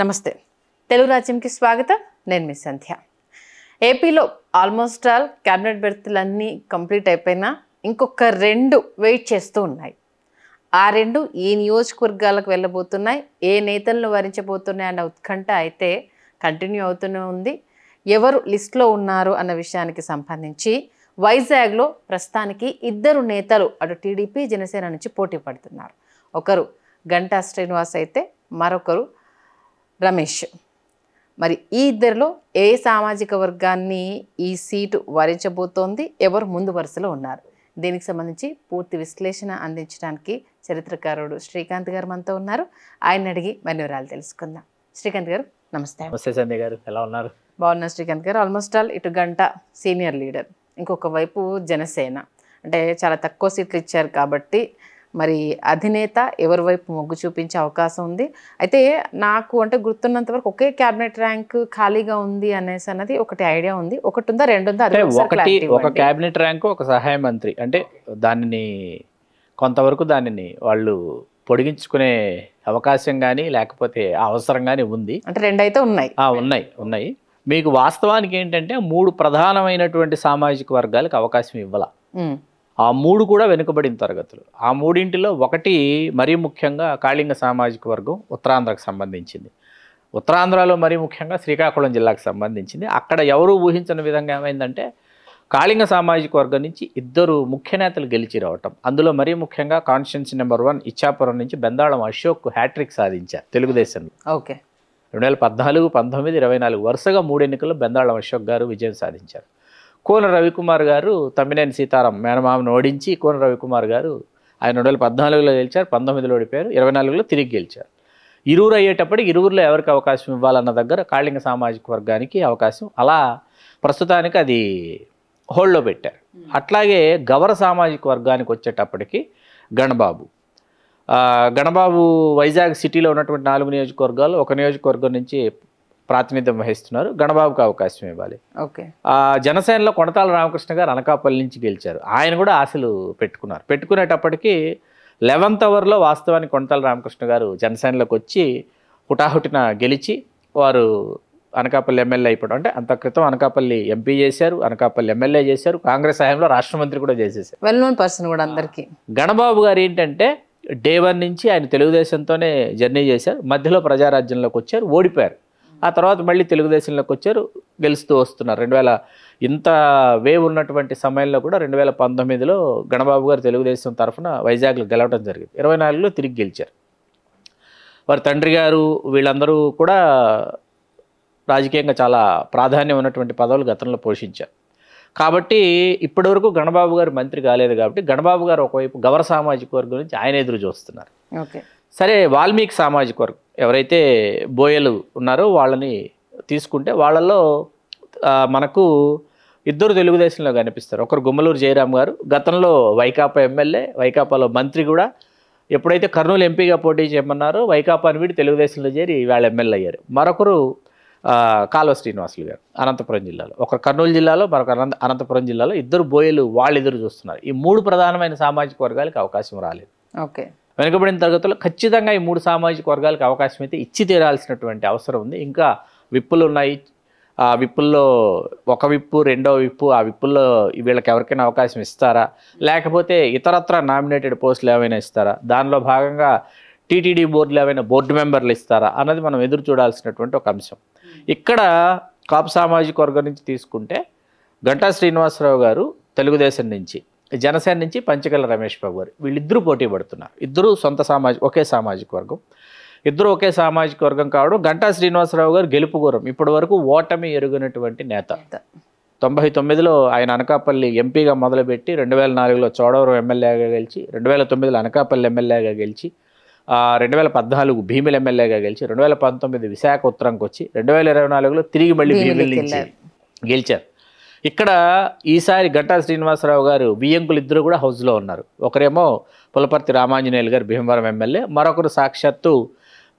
నమస్తే తెలుగు రాజ్యంకి స్వాగతం. నేను మీ సంధ్య. ఏపీలో ఆల్మోస్ట్ ఆల్ క్యాబినెట్ బెర్తులన్నీ కంప్లీట్ అయిపోయినా ఇంకొక 2 వెయిట్ చేస్తూ ఉన్నాయి. ఆ 2 ఈ నియోజకవర్గాలకు వెళ్ళబోతున్నాయి. ఏ నేతలను వరించబోతున్నాయి అన్న ఉత్కంఠ అయితే కంటిన్యూ అవుతూనే ఉంది. ఎవరు లిస్ట్లో ఉన్నారు అన్న విషయానికి సంబంధించి వైజాగ్లో ప్రస్తుతానికి 2 నేతలు అటు టీడీపీ జనసేన నుంచి పోటీ పడుతున్నారు. ఒకరు గంటా శ్రీనివాస్ అయితే మరొకరు రమేష్. మరి ఈ ఇద్దరిలో ఏ సామాజిక వర్గాన్ని ఈ సీటు వరించబోతోంది, ఎవరు ముందు వరుసలో ఉన్నారు, దీనికి సంబంధించి పూర్తి విశ్లేషణ అందించడానికి చరిత్రకారుడు శ్రీకాంత్ గారు మనతో ఉన్నారు. ఆయన అడిగి మరిన్ని వివరాలు తెలుసుకుందాం. శ్రీకాంత్ గారు నమస్తే. నమస్తే సంధ్య గారు, ఎలా ఉన్నారు? బాగున్నా శ్రీకాంత్ గారు. ఆల్మోస్ట్ ఆల్ ఇటు గంట సీనియర్ లీడర్, ఇంకొక వైపు జనసేన, అంటే చాలా తక్కువ సీట్లు ఇచ్చారు కాబట్టి మరి అధినేత ఎవరి వైపు మొగ్గు చూపించే అవకాశం ఉంది. అయితే నాకు అంటే గుర్తున్నంత వరకు ఒకే క్యాబినెట్ ర్యాంక్ ఖాళీగా ఉంది అనేసి అన్నది ఒకటి ఐడియా ఉంది. ఒకటి ఉందా, 2 ఉందా? ఒక క్యాబినెట్ ర్యాంకు, ఒక సహాయ మంత్రి, అంటే దానిని కొంతవరకు దానిని వాళ్ళు పొడిగించుకునే అవకాశం కానీ లేకపోతే అవసరం కానీ ఉంది. అంటే 2 అయితే ఉన్నాయి. మీకు వాస్తవానికి ఏంటంటే 3 ప్రధానమైనటువంటి సామాజిక వర్గాలకు అవకాశం ఇవ్వాల. ఆ 3 కూడా వెనుకబడిన తరగతులు. ఆ 3ఇంటిలో ఒకటి మరీ ముఖ్యంగా కాళింగ సామాజిక వర్గం, ఉత్తరాంధ్రకు సంబంధించింది. ఉత్తరాంధ్రలో మరీ ముఖ్యంగా శ్రీకాకుళం జిల్లాకు సంబంధించింది. అక్కడ ఎవరు ఊహించని విధంగా ఏమైందంటే కాళింగ సామాజిక వర్గం నుంచి 2 ముఖ్య నేతలు గెలిచి రావటం. అందులో మరీ ముఖ్యంగా కాన్స్టిట్యున్సీ నెంబర్ 1 ఇచ్చాపురం నుంచి బెందాళం అశోక్ హ్యాట్రిక్ సాధించారు తెలుగుదేశంలో. 2014, 19, 24 వరుసగా 3 ఎన్నికల్లో బెందాళం అశోక్ గారు విజయం సాధించారు. కోన రవికుమార్ గారు తమ్మినేని సీతారాం మేనమామను ఓడించి కోన రవికుమార్ గారు ఆయన 2014లో గెలిచారు, 19లో ఓడిపోయారు, 24లో తిరిగి గెలిచారు. ఇరువురు అయ్యేటప్పటికి ఇరువురులో ఎవరికి అవకాశం ఇవ్వాలన్న దగ్గర కాళింగ సామాజిక వర్గానికి అవకాశం, అలా ప్రస్తుతానికి అది హోల్డ్లో పెట్టారు. అట్లాగే గవర సామాజిక వర్గానికి వచ్చేటప్పటికి గణబాబు వైజాగ్ సిటీలో ఉన్నటువంటి 4 నియోజకవర్గాలు ఒక నియోజకవర్గం నుంచి ప్రాతినిధ్యం వహిస్తున్నారు. గణబాబుకి అవకాశం ఇవ్వాలి. జనసేనలో కొణతాల రామకృష్ణ గారు అనకాపల్లి నుంచి గెలిచారు. ఆయన కూడా ఆశలు పెట్టుకునేటప్పటికీ 11th అవర్లో వాస్తవానికి కొణతాల రామకృష్ణ గారు జనసేనలోకి వచ్చి హుటాహుటిన గెలిచి వారు అనకాపల్లి ఎమ్మెల్యే అయిపోవడం. అంటే అంత క్రితం అనకాపల్లి ఎంపీ చేశారు, అనకాపల్లి ఎమ్మెల్యే చేశారు, కాంగ్రెస్ హయాంలో రాష్ట్ర మంత్రి కూడా చేసేసారు. వెల్ నోన్ పర్సన్ కూడా అందరికీ. గణబాబు గారు ఏంటంటే డే 1 నుంచి ఆయన తెలుగుదేశంతోనే జర్నీ చేశారు. మధ్యలో ప్రజారాజ్యంలోకి వచ్చారు, ఓడిపోయారు. ఆ తర్వాత మళ్ళీ తెలుగుదేశంలోకి వచ్చారు, గెలుస్తూ వస్తున్నారు. 2000 ఇంత వేవ్ ఉన్నటువంటి సమయంలో కూడా 2019లో గణబాబు గారు తెలుగుదేశం తరఫున వైజాగ్లో గెలవడం జరిగింది. 24లో తిరిగి గెలిచారు. వారి తండ్రి గారు వీళ్ళందరూ కూడా రాజకీయంగా చాలా ప్రాధాన్యం ఉన్నటువంటి పదవులు గతంలో పోషించారు. కాబట్టి ఇప్పటివరకు గణబాబు గారు మంత్రి కాలేదు కాబట్టి గణబాబు గారు ఒకవైపు గవర సామాజిక వర్గం నుంచి ఆయన ఎదురు చూస్తున్నారు. సరే, వాల్మీకి సామాజిక వర్గం ఎవరైతే బోయలు ఉన్నారో వాళ్ళని తీసుకుంటే వాళ్ళల్లో మనకు 2 తెలుగుదేశంలో కనిపిస్తారు. ఒకరు గుమ్మలూరు జయరాం గారు, గతంలో వైకాపా ఎమ్మెల్యే, వైకాపాలో మంత్రి కూడా. ఎప్పుడైతే కర్నూలు ఎంపీగా పోటీ చేయమన్నారో వైకాపాని వీడి తెలుగుదేశంలో చేరి వాళ్ళ ఎమ్మెల్యే అయ్యారు. మరొకరు కాలువ శ్రీనివాసులు గారు అనంతపురం జిల్లాలో, ఒకరు కర్నూలు జిల్లాలో, మరొక అనంతపురం జిల్లాలో. 2 బోయలు వాళ్ళు ఎదురు చూస్తున్నారు. ఈ 3 ప్రధానమైన సామాజిక వర్గాలకు అవకాశం రాలేదు. వెనుకబడిన తరగతుల్లో ఖచ్చితంగా ఈ 3 సామాజిక వర్గాలకు అవకాశం అయితే ఇచ్చి తీరాల్సినటువంటి అవసరం ఉంది. ఇంకా విప్పులు ఉన్నాయి. ఆ విప్పుల్లో ఒక విప్పు, 2వ విప్పు, ఆ విప్పుల్లో వీళ్ళకి ఎవరికైనా అవకాశం ఇస్తారా, లేకపోతే ఇతరత్ర నామినేటెడ్ పోస్టులు ఏమైనా ఇస్తారా, దానిలో భాగంగా టీటీడీ బోర్డులు ఏమైనా బోర్డు మెంబర్లు ఇస్తారా అన్నది మనం ఎదురు చూడాల్సినటువంటి ఒక అంశం. ఇక్కడ కాపు సామాజిక వర్గం నుంచి తీసుకుంటే గంటా శ్రీనివాసరావు గారు తెలుగుదేశం నుంచి, జనసేన నుంచి పంచకల్ల రమేష్ బాబు గారు, వీళ్ళిద్దరూ పోటీ పడుతున్నారు. ఇద్దరు ఒకే సామాజిక వర్గం. ఇద్దరు ఒకే సామాజిక వర్గం కావడం గంటా శ్రీనివాసరావు గారు గెలుపు గురం. ఇప్పటి వరకు ఓటమి ఎరుగినటువంటి నేత. 99లో ఆయన అనకాపల్లి ఎంపీగా మొదలుపెట్టి 2004లో చోడవరం ఎమ్మెల్యేగా గెలిచి, 2009లో అనకాపల్లి ఎమ్మెల్యేగా గెలిచి, 2014 భీమిలి ఎమ్మెల్యేగా గెలిచి, 2019 విశాఖ ఉత్తరంకి వచ్చి 2024లో తిరిగి మళ్ళీ భీమిలి నుంచి గెలిచారు. ఇక్కడ ఈసారి గంటా శ్రీనివాసరావు గారు వియ్యంకులు ఇద్దరు కూడా హౌస్లో ఉన్నారు. ఒకరేమో పులపర్తి రామాంజనేయులు గారు భీమవరం ఎమ్మెల్యే, మరొకరు సాక్షాత్తు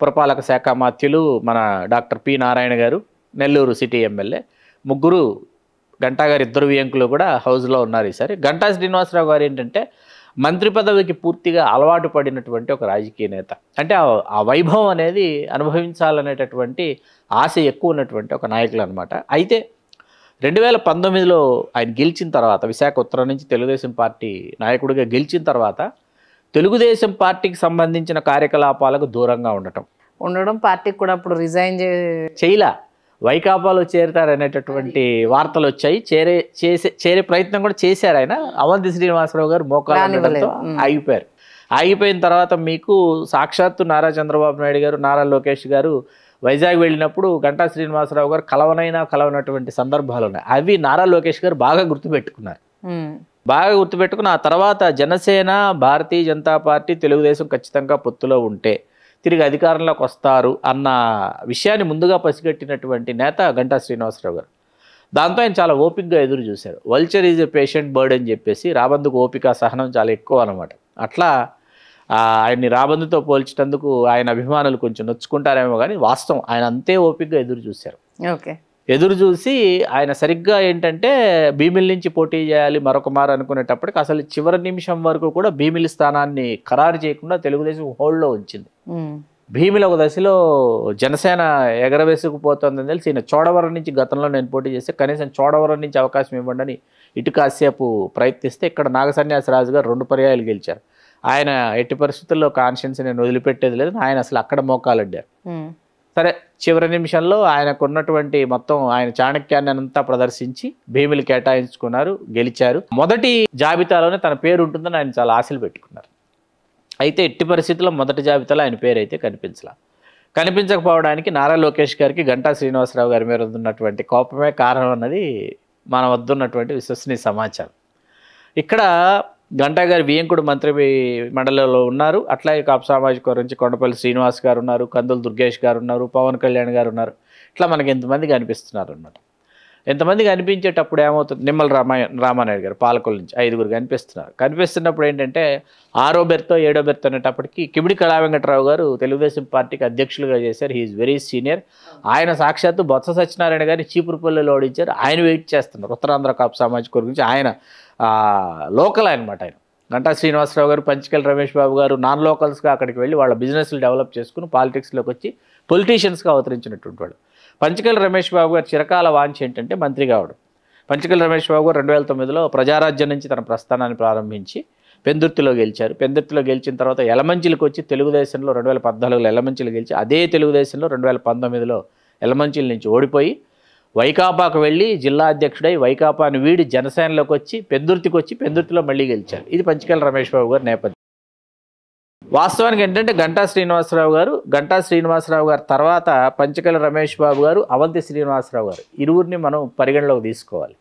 పురపాలక శాఖ మాత్యులు మన డాక్టర్ పి నారాయణ గారు నెల్లూరు సిటీ ఎమ్మెల్యే. ముగ్గురు గంటా గారు ఇద్దరు వియ్యంకులు కూడా హౌస్లో ఉన్నారు ఈసారి. గంటా శ్రీనివాసరావు గారు ఏంటంటే మంత్రి పదవికి పూర్తిగా అలవాటు పడినటువంటి ఒక రాజకీయ నేత. అంటే ఆ వైభవం అనేది అనుభవించాలనేటటువంటి ఆశ ఎక్కువ ఉన్నటువంటి ఒక నాయకులు అనమాట. అయితే 2019లో ఆయన గెలిచిన తర్వాత, విశాఖ ఉత్తరం నుంచి తెలుగుదేశం పార్టీ నాయకుడిగా గెలిచిన తర్వాత తెలుగుదేశం పార్టీకి సంబంధించిన కార్యకలాపాలకు దూరంగా ఉండటం పార్టీకి కూడా అప్పుడు రిజైన్ చేయలా, వైకాపాలో చేరతారనేటటువంటి వార్తలు వచ్చాయి. చేరే ప్రయత్నం కూడా చేశారు ఆయన. అవంతి శ్రీనివాసరావు గారు మోకాళ్ళతో ఆగిపోయారు. ఆగిపోయిన తర్వాత మీకు సాక్షాత్తు నారా చంద్రబాబు నాయుడు గారు, నారా లోకేష్ గారు వైజాగ్ వెళ్ళినప్పుడు గంటా శ్రీనివాసరావు గారు కలవనటువంటి సందర్భాలు ఉన్నాయి. అవి నారా లోకేష్ గారు బాగా గుర్తుపెట్టుకున్నారు. ఆ తర్వాత జనసేన, భారతీయ జనతా పార్టీ, తెలుగుదేశం ఖచ్చితంగా పొత్తులో ఉంటే తిరిగి అధికారంలోకి వస్తారు అన్న విషయాన్ని ముందుగా పసిగట్టినటువంటి నేత గంటా శ్రీనివాసరావు గారు. దాంతో ఆయన చాలా ఓపికగా ఎదురు చూశారు. Vulture is a patient bird అని చెప్పేసి రాబందుకు ఓపిక సహనం చాలా ఎక్కువ అనమాట. అట్లా ఆయన్ని రాబందుతో పోల్చినందుకు ఆయన అభిమానులు కొంచెం నొచ్చుకుంటారేమో కానీ వాస్తవం ఆయన అంతే ఓపికగా ఎదురు చూశారు. ఎదురు చూసి ఆయన సరిగ్గా ఏంటంటే భీమిలి నుంచి పోటీ చేయాలి మరొక మారు అనుకునేటప్పటికి అసలు చివరి నిమిషం వరకు కూడా భీమిలి స్థానాన్ని ఖరారు చేయకుండా తెలుగుదేశం హోల్డ్లో ఉంచింది. భీమిలి ఒక దశలో జనసేన ఎగరవేసుకుపోతుందని తెలిసి ఈయన చోడవరం నుంచి గతంలో నేను పోటీ చేస్తే కనీసం చోడవరం నుంచి అవకాశం ఇవ్వండి అని ఇటు కాసేపు ప్రయత్నిస్తే ఇక్కడ నాగసన్యాసరాజు గారు 2 పర్యాయాలు గెలిచారు. ఆయన ఎట్టి పరిస్థితుల్లో కాన్షియన్స్ నేను వదిలిపెట్టేది లేదు, ఆయన అసలు అక్కడ మోకాలడ్డారు. సరే, చివరి నిమిషంలో ఆయనకున్నటువంటి మొత్తం ఆయన చాణక్యాన్ని అంతా ప్రదర్శించి భీమిలి కేటాయించుకున్నారు, గెలిచారు. మొదటి జాబితాలోనే తన పేరు ఉంటుందని ఆయన చాలా ఆశలు పెట్టుకున్నారు. అయితే ఎట్టి పరిస్థితుల్లో మొదటి జాబితాలో ఆయన పేరు అయితే కనిపించకపోవడానికి నారా లోకేష్ గారికి గంటా శ్రీనివాసరావు గారి మీద ఉన్నటువంటి కోపమే కారణం అన్నది మన వద్ద ఉన్నటువంటి విశ్వసనీయ సమాచారం. ఇక్కడ గంటా గారు వియంకుడు మంత్రి మండలిలో ఉన్నారు. అట్లాగే కాపు సామాజిక వర్గం నుంచి కొండపల్లి శ్రీనివాస్ గారు ఉన్నారు, కందులు దుర్గేష్ గారు ఉన్నారు, పవన్ కళ్యాణ్ గారు ఉన్నారు. ఇట్లా మనకి ఎంతమంది కనిపిస్తున్నారు అన్నమాట. ఎంతమంది కనిపించేటప్పుడు ఏమవుతుంది, నిమ్మల రామానాయుడు గారు పాలకొల్లు నుంచి 5గురు కనిపిస్తున్నప్పుడు ఏంటంటే 6వ బెర్తో 7వ బెర్తో అనేటప్పటికి కిమిడి కళా వెంకటరావు గారు తెలుగుదేశం పార్టీకి అధ్యక్షులుగా చేశారు. He is very senior. ఆయన సాక్షాత్తు బొత్స సత్యనారాయణ గారిని చీపురుపల్లిలో ఓడించారు. ఆయన వెయిట్ చేస్తున్నారు ఉత్తరాంధ్ర కాపు సామాజిక వర్గం నుంచి. ఆయన లోకల్ అనమాట. ఆయన గంటా శ్రీనివాసరావు గారు, పంచకల్ రమేష్ బాబు గారు నాన్ లోకల్స్గా అక్కడికి వెళ్ళి వాళ్ళ బిజినెస్లు డెవలప్ చేసుకుని పాలిటిక్స్లోకి వచ్చి పొలిటీషియన్స్గా అవతరించినటువంటి వాడు. పంచకల్ రమేష్ బాబు గారు చిరకాల వాంఛ ఏంటంటే మంత్రి కావడం. పంచకల్ రమేష్ బాబు గారు 2009లో ప్రజారాజ్యం నుంచి తన ప్రస్థానాన్ని ప్రారంభించి పెందుర్తిలో గెలిచారు. పెందుర్తిలో గెలిచిన తర్వాత ఎలమంచిలకు వచ్చి తెలుగుదేశంలో 2014లో ఎలమంచిలు గెలిచి అదే తెలుగుదేశంలో 2019లో ఎలమంచిల నుంచి ఓడిపోయి వైకాపాకు వెళ్ళి జిల్లా అధ్యక్షుడై వైకాపాను వీడి జనసేనలోకి వచ్చి పెందుర్తికి వచ్చి పెందుర్తిలో మళ్ళీ గెలిచారు. ఇది పంచకల్ రమేష్ బాబు గారి నేపథ్యం. వాస్తవానికి ఏంటంటే గంటా శ్రీనివాసరావు గారు తర్వాత పంచకల రమేష్ బాబు గారు, అవంతి శ్రీనివాసరావు గారు, ఇరువురిని మనం పరిగణలోకి తీసుకోవాలి.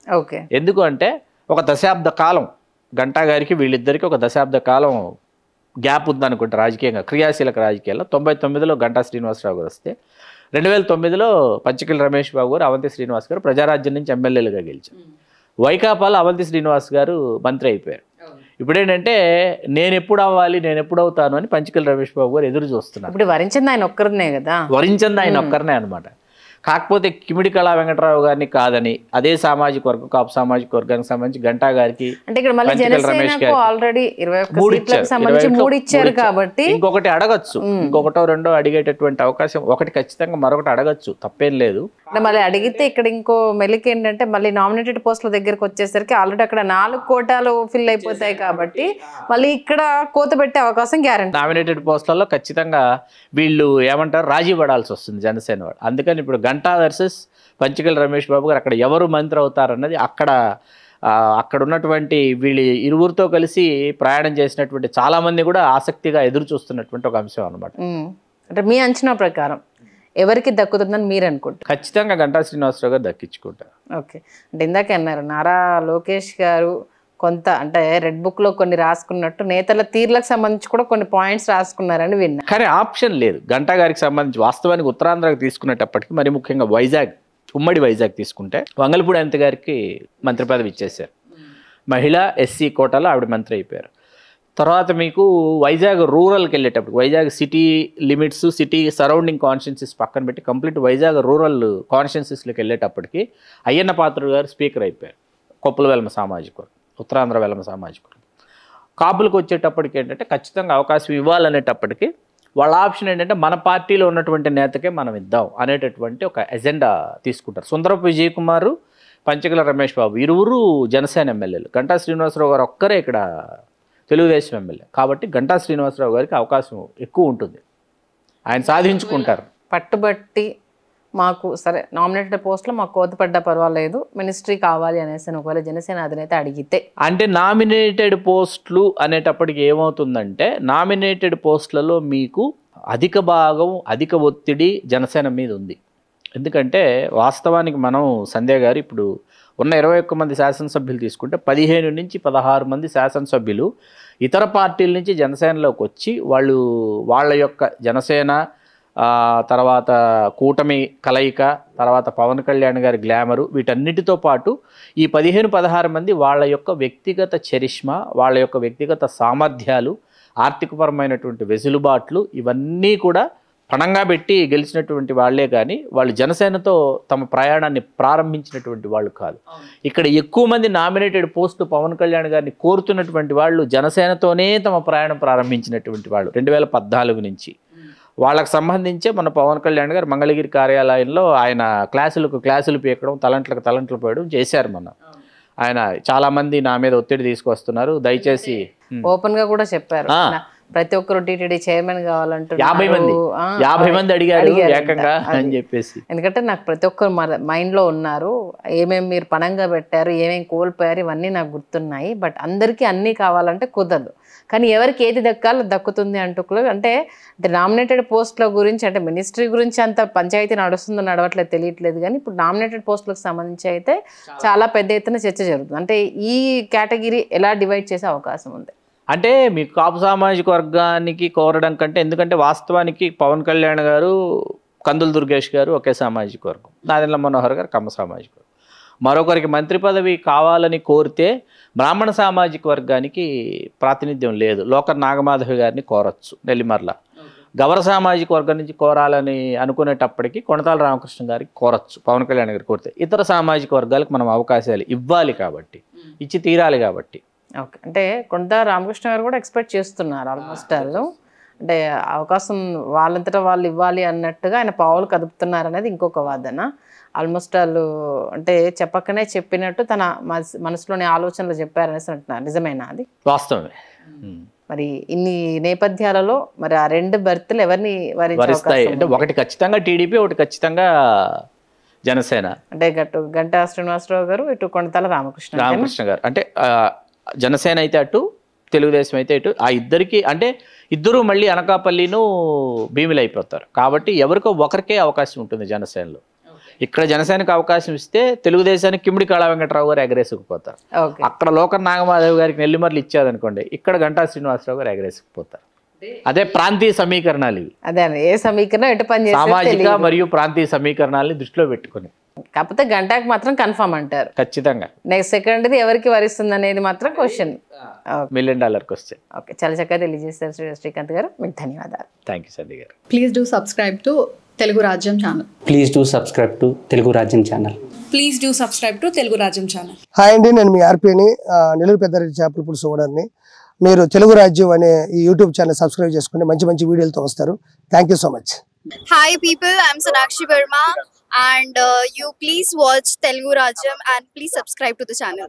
ఎందుకు అంటే ఒక దశాబ్ద కాలం గంటా గారికి వీళ్ళిద్దరికి ఒక దశాబ్ద కాలం గ్యాప్ ఉందనుకుంటా రాజకీయంగా, క్రియాశీలక రాజకీయాల్లో. 99లో గంటా శ్రీనివాసరావు గారు వస్తే 2009లో పంచకల రమేష్ బాబు గారు, అవంతి శ్రీనివాస్ గారు ప్రజారాజ్యం నుంచి ఎమ్మెల్యేలుగా గెలిచారు. వైకాపాలో అవంతి శ్రీనివాస్ గారు మంత్రి అయిపోయారు. ఇప్పుడేంటంటే నేను ఎప్పుడు అవుతాను అని పంచకల రమేష్ బాబు గారు ఎదురు చూస్తున్నారు. ఇప్పుడు వరించింది ఆయన ఒక్కరినే అనమాట. కాకపోతే కిమిడి కళా వెంకటరావు గారిని కాదని అదే సామాజిక వర్గం, కాపు సామాజిక వర్గానికి సంబంధించి గంటా గారికి ఇంకొకటి అడగచ్చు, ఇంకొకటో రెండో అడిగేటటువంటి అవకాశం ఒకటి ఖచ్చితంగా మరొకటి అడగచ్చు, తప్పేం లేదు. మళ్ళీ అడిగితే ఇక్కడ ఇంకో మెలిక ఏంటంటే మళ్ళీ నామినేటెడ్ పోస్టుల దగ్గరకు వచ్చేసరికి ఆల్రెడీ అక్కడ 4 కోటాలు ఫిల్ అయిపోతాయి కాబట్టి మళ్ళీ ఇక్కడ కోత పెట్టే అవకాశం గ్యారెంటీ. నామినేటెడ్ పోస్టులలో ఖచ్చితంగా వీళ్ళు ఏమంటారు రాజీ పడాల్సి వస్తుంది జనసేన వాడు. అందుకని ఇప్పుడు గంటా వర్సెస్ పంచకల రమేష్ బాబు గారు అక్కడ ఎవరు మంత్రి అవుతారన్నది అక్కడ ఉన్నటువంటి వీళ్ళు ఇరువురితో కలిసి ప్రయాణం చేసినటువంటి చాలా మంది కూడా ఆసక్తిగా ఎదురు చూస్తున్నటువంటి ఒక అంశం అనమాట. అంటే మీ అంచనా ప్రకారం ఎవరికి దక్కుతుందని మీరు అనుకుంటారు? ఖచ్చితంగా గంటా శ్రీనివాసరావు గారు దక్కించుకుంటారు. ఓకే, అంటే ఇందాక అన్నారు నారా లోకేష్ గారు కొంత అంటే రెడ్ బుక్లో కొన్ని రాసుకున్నట్టు నేతల తీర్లకు సంబంధించి కూడా కొన్ని పాయింట్స్ రాసుకున్నారని విన్నా. కానీ ఆప్షన్ లేదు గంటా గారికి సంబంధించి. వాస్తవానికి ఉత్తరాంధ్రకు తీసుకునేటప్పటికి మరి ముఖ్యంగా ఉమ్మడి వైజాగ్ తీసుకుంటే వంగలపూడి అనిత గారికి మంత్రి పదవి ఇచ్చేశారు. మహిళా ఎస్సీ కోటాలో ఆవిడ మంత్రి అయిపోయారు. తర్వాత మీకు వైజాగ్ రూరల్కి వెళ్ళేటప్పుడు Vizag city limits, city surrounding constituencies పక్కన పెట్టి కంప్లీట్ వైజాగ్ రూరల్ కాన్స్టిట్యున్సీస్లోకి వెళ్ళేటప్పటికి అయ్యన్న పాత్రుడు గారు స్పీకర్ అయిపోయారు. కొప్పుల వెలమ సామాజిక వర్గం, ఉత్తరాంధ్ర వెలమ సామాజిక వర్గం. కాపులకు వచ్చేటప్పటికి ఏంటంటే ఖచ్చితంగా అవకాశం ఇవ్వాలనేటప్పటికి వాళ్ళ ఆప్షన్ ఏంటంటే మన పార్టీలో ఉన్నటువంటి నేతకే మనం ఇద్దాం అనేటటువంటి ఒక ఎజెండా తీసుకుంటారు. సుందరపు విజయ్ కుమార్, పంచకుల రమేష్ బాబు ఇరువురు జనసేన ఎమ్మెల్యేలు, గంటా శ్రీనివాసరావు గారు ఒక్కరే ఇక్కడ తెలుగుదేశం ఎమ్మెల్యే. కాబట్టి గంటా శ్రీనివాసరావు గారికి అవకాశం ఎక్కువ ఉంటుంది, ఆయన సాధించుకుంటారు. పట్టుబట్టి మాకు సరే నామినేటెడ్ పోస్ట్లో మాకు కోత పడ్డా పర్వాలేదు, మినిస్ట్రీ కావాలి అనేసి ఒకవేళ జనసేన అధినేత అడిగితే, అంటే నామినేటెడ్ పోస్టులు అనేటప్పటికి ఏమవుతుందంటే నామినేటెడ్ పోస్టులలో మీకు అధిక భాగం అధిక ఒత్తిడి జనసేన మీద ఉంది. ఎందుకంటే వాస్తవానికి మనం సంధ్య గారు ఇప్పుడు ఉన్న 21 మంది శాసనసభ్యులు తీసుకుంటే 15 నుంచి 16 మంది శాసనసభ్యులు ఇతర పార్టీల నుంచి జనసేనలోకి వచ్చి వాళ్ళ యొక్క జనసేన తర్వాత కూటమి కలయిక, తర్వాత పవన్ కళ్యాణ్ గారి గ్లామరు, వీటన్నిటితో పాటు ఈ 15-16 మంది వాళ్ళ యొక్క వ్యక్తిగత చరిష్మా, వాళ్ళ యొక్క వ్యక్తిగత సామర్థ్యాలు, ఆర్థికపరమైనటువంటి వెసులుబాట్లు ఇవన్నీ కూడా పణంగా పెట్టి గెలిచినటువంటి వాళ్ళే కానీ వాళ్ళు జనసేనతో తమ ప్రయాణాన్ని ప్రారంభించినటువంటి వాళ్ళు కాదు. ఇక్కడ ఎక్కువ మంది నామినేటెడ్ పోస్టు పవన్ కళ్యాణ్ గారిని కోరుతున్నటువంటి వాళ్ళు జనసేనతోనే తమ ప్రయాణం ప్రారంభించినటువంటి వాళ్ళు 2014 నుంచి. వాళ్ళకు సంబంధించే మన పవన్ కళ్యాణ్ గారు మంగళగిరి కార్యాలయంలో ఆయన క్లాసులు పీకడం, తలంట్లు పోయడం చేశారు. ఆయన చాలా మంది నా మీద ఒత్తిడి తీసుకొస్తున్నారు, దయచేసి ఓపెన్ గా కూడా చెప్పారు ప్రతి ఒక్కరు టీటీడీ చైర్మన్ కావాలంటూ 50 మంది అడిగారు ఏకంగా అని చెప్పేసి. ఎందుకంటే నాకు ప్రతి ఒక్కరు మైండ్ లో ఉన్నారు, ఏమేమి మీరు పణంగా పెట్టారు, ఏమేమి కోల్పోయారు, ఇవన్నీ నాకు గుర్తున్నాయి. బట్ అందరికీ అన్నీ కావాలంటే కుదరదు, కానీ ఎవరికి ఏది దక్కాలో దక్కుతుంది అంటూ అంటే నామినేటెడ్ పోస్టుల గురించి అంటే మినిస్ట్రీ గురించి అంత పంచాయతీ నడుస్తుందో నడవట్లేదు తెలియట్లేదు, కానీ ఇప్పుడు నామినేటెడ్ పోస్టులకు సంబంధించి అయితే చాలా పెద్ద ఎత్తున చర్చ జరుగుతుంది. అంటే ఈ కేటగిరీ ఎలా డివైడ్ చేసే అవకాశం ఉంది అంటే మీకు కాపు సామాజిక వర్గానికి కోరడం కంటే, ఎందుకంటే వాస్తవానికి పవన్ కళ్యాణ్ గారు, కందుల దుర్గేష్ గారు ఒకే సామాజిక వర్గం, నాదెండ్ల మనోహర్ గారు కమ్మ సామాజిక వర్గం. మరొకరికి మంత్రి పదవి కావాలని కోరితే బ్రాహ్మణ సామాజిక వర్గానికి ప్రాతినిధ్యం లేదు, లోకర్ నాగమాధవి గారిని కోరచ్చు నెల్లిమర్ల. గౌర సామాజిక వర్గం నుంచి కోరాలని అనుకునేటప్పటికీ కొణతాల రామకృష్ణ గారికి కోరచ్చు, పవన్ కళ్యాణ్ గారికి కోరితే. ఇతర సామాజిక వర్గాలకు మనం అవకాశాలు ఇవ్వాలి కాబట్టి, ఇచ్చి తీరాలి కాబట్టి. ఓకే, అంటే కొంత రామకృష్ణ గారు కూడా ఎక్స్పెక్ట్ చేస్తున్నారు ఆల్మోస్ట్ వాళ్ళు, అంటే అవకాశం వాళ్ళంతటా వాళ్ళు ఇవ్వాలి అన్నట్టుగా ఆయన పావులు కదుపుతున్నారు అనేది ఇంకొక వాదన. ఆల్మోస్ట్ వాళ్ళు అంటే చెప్పకనే చెప్పినట్టు తన మనసులోని ఆలోచనలు చెప్పారనేసి అంటున్నారు, నిజమేనా అది? వాస్తవమే. మరి ఇన్ని నేపథ్యాలలో మరి ఆ 2 బెర్తులు ఎవరిని వరిస్తాయి అంటే ఒకటి ఖచ్చితంగా టీడీపీ, ఒకటి ఖచ్చితంగా జనసేన. అంటే గంటా శ్రీనివాసరావు గారు, ఇటు కొణతాల రామకృష్ణ గారు. అంటే జనసేన అయితే అటు, తెలుగుదేశం అయితే ఇటు, ఆ ఇద్దరికి అంటే ఇద్దరు మళ్ళీ అనకాపల్లిను భీమిలి అయిపోతారు. కాబట్టి ఎవరికో ఒకరికే అవకాశం ఉంటుంది జనసేనలో. ఇక్కడ జనసేనకు అవకాశం ఇస్తే తెలుగుదేశానికి కిమిడి కళా వెంకటరావు గారు ఎగరేసుకుపోతారు. అక్కడ లోకర్ నాగమాధవ్ గారికి నెల్లిమర్లు ఇచ్చారనుకోండి, ఇక్కడ గంటా శ్రీనివాసరావు గారు ఎగరేసుకుపోతారు. అదే ప్రాంతీయ సమీకరణాలు ఇవి. అదే ఏ సమీకరణ ఎటు పని సామాజిక మరియు ప్రాంతీయ సమీకరణాలని దృష్టిలో పెట్టుకుని. కాకపోతే గంటాకి మాత్రం కన్ఫర్మ్ అంటారు ఖచ్చితంగా. నెక్స్ట్ సెకండ్ది ఎవరికి వరిస్తుంది అనేది మాత్రం క్వశ్చన్, $1 మిలియన్ క్వశ్చన్. ఓకే, చాలా చక్కగా తెలియజేస్తారు శ్రీకాంత్ గారు, మీకు ధన్యవాదాలు. థ్యాంక్ యూ సంధ్య గారు. Please do subscribe to Telugu Rajyam channel. Please do subscribe to Telugu Rajyam channel. Please do subscribe to Telugu Rajyam channel. Hi అండి, నేను మీ ఆర్పీని, నెల్లూరు పెద్దారెడ్డి చేపల పులుసు ఓనర్ని. మీరు తెలుగు రాజ్యం అనే ఈ యూట్యూబ్ ఛానల్ సబ్స్క్రైబ్ చేసుకుని మంచి మంచి వీడియోలతో వస్తారు. Thank you so much. Hi people, I'm Sonakshi Verma and you please watch Telugu Rajyam and please subscribe to the channel.